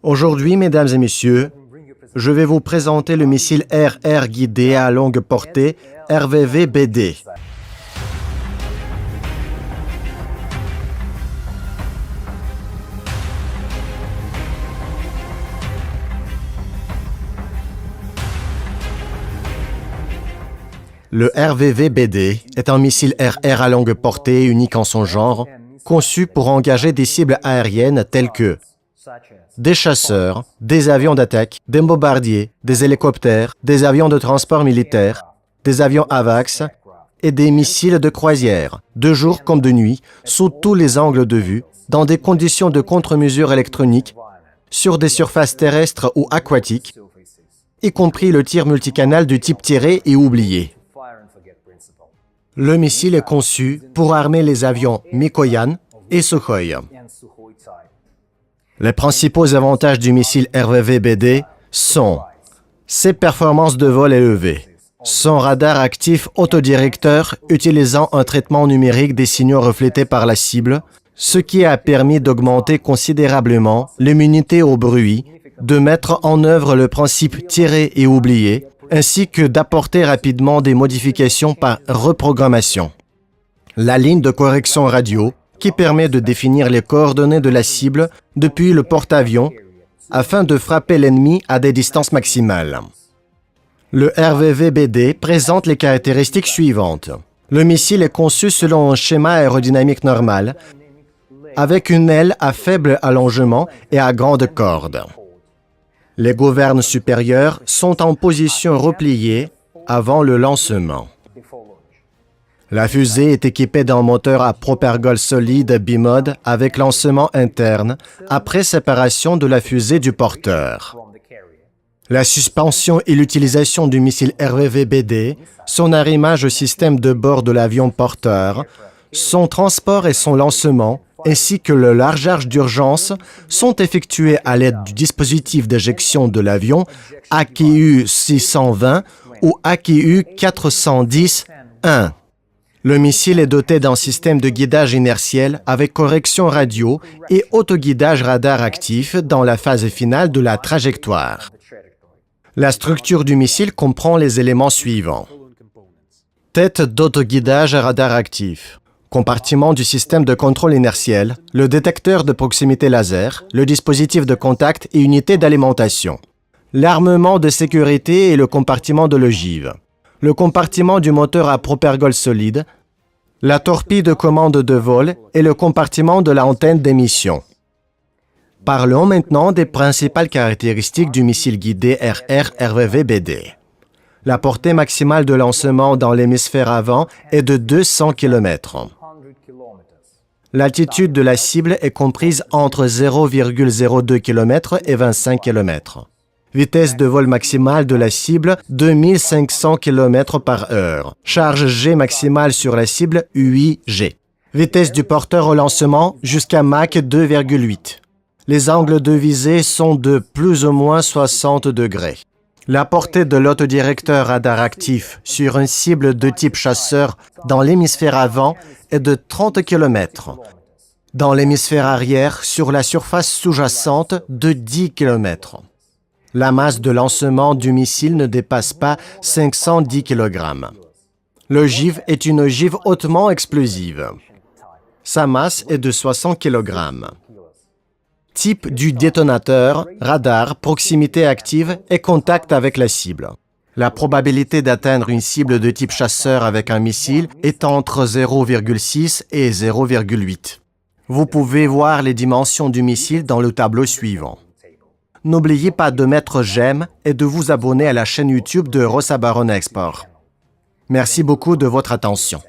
Aujourd'hui, mesdames et messieurs, je vais vous présenter le missile air-air guidé à longue portée RVV-BD. Le RVV-BD est un missile air-air à longue portée unique en son genre, conçu pour engager des cibles aériennes telles que des chasseurs, des avions d'attaque, des bombardiers, des hélicoptères, des avions de transport militaire, des avions AWACS et des missiles de croisière, de jour comme de nuit, sous tous les angles de vue, dans des conditions de contre-mesure électronique, sur des surfaces terrestres ou aquatiques, y compris le tir multicanal du type tiré et oublié. Le missile est conçu pour armer les avions Mikoyan et Sukhoi. Les principaux avantages du missile RVV-BD sont ses performances de vol élevées, son radar actif autodirecteur utilisant un traitement numérique des signaux reflétés par la cible, ce qui a permis d'augmenter considérablement l'immunité au bruit, de mettre en œuvre le principe tirer et oublier, ainsi que d'apporter rapidement des modifications par reprogrammation. La ligne de correction radio, qui permet de définir les coordonnées de la cible depuis le porte-avions afin de frapper l'ennemi à des distances maximales. Le RVV-BD présente les caractéristiques suivantes. Le missile est conçu selon un schéma aérodynamique normal, avec une aile à faible allongement et à grande corde. Les gouvernes supérieures sont en position repliée avant le lancement. La fusée est équipée d'un moteur à propergol solide bimode avec lancement interne après séparation de la fusée du porteur. La suspension et l'utilisation du missile RVV-BD, son arrimage au système de bord de l'avion porteur, son transport et son lancement, ainsi que le largage d'urgence sont effectués à l'aide du dispositif d'éjection de l'avion AKU 620 ou AKU 410-1. Le missile est doté d'un système de guidage inertiel avec correction radio et autoguidage radar actif dans la phase finale de la trajectoire. La structure du missile comprend les éléments suivants. Tête d'autoguidage radar actif, compartiment du système de contrôle inertiel, le détecteur de proximité laser, le dispositif de contact et unité d'alimentation. L'armement de sécurité et le compartiment de l'ogive. Le compartiment du moteur à propergol solide, la torpille de commande de vol et le compartiment de l'antenne d'émission. Parlons maintenant des principales caractéristiques du missile guidé air-air RVV-BD. La portée maximale de lancement dans l'hémisphère avant est de 200 km. L'altitude de la cible est comprise entre 0,02 km et 25 km. Vitesse de vol maximale de la cible, 2500 km/h. Charge G maximale sur la cible, 8 G. Vitesse du porteur au lancement, jusqu'à Mach 2,8. Les angles de visée sont de plus ou moins 60 degrés. La portée de l'autodirecteur radar actif sur une cible de type chasseur dans l'hémisphère avant est de 30 km. Dans l'hémisphère arrière, sur la surface sous-jacente, de 10 km. La masse de lancement du missile ne dépasse pas 510 kg. L'ogive est une ogive hautement explosive. Sa masse est de 60 kg. Type du détonateur, radar, proximité active et contact avec la cible. La probabilité d'atteindre une cible de type chasseur avec un missile est entre 0,6 et 0,8. Vous pouvez voir les dimensions du missile dans le tableau suivant. N'oubliez pas de mettre j'aime et de vous abonner à la chaîne YouTube de Rossa Baron Export. Merci beaucoup de votre attention.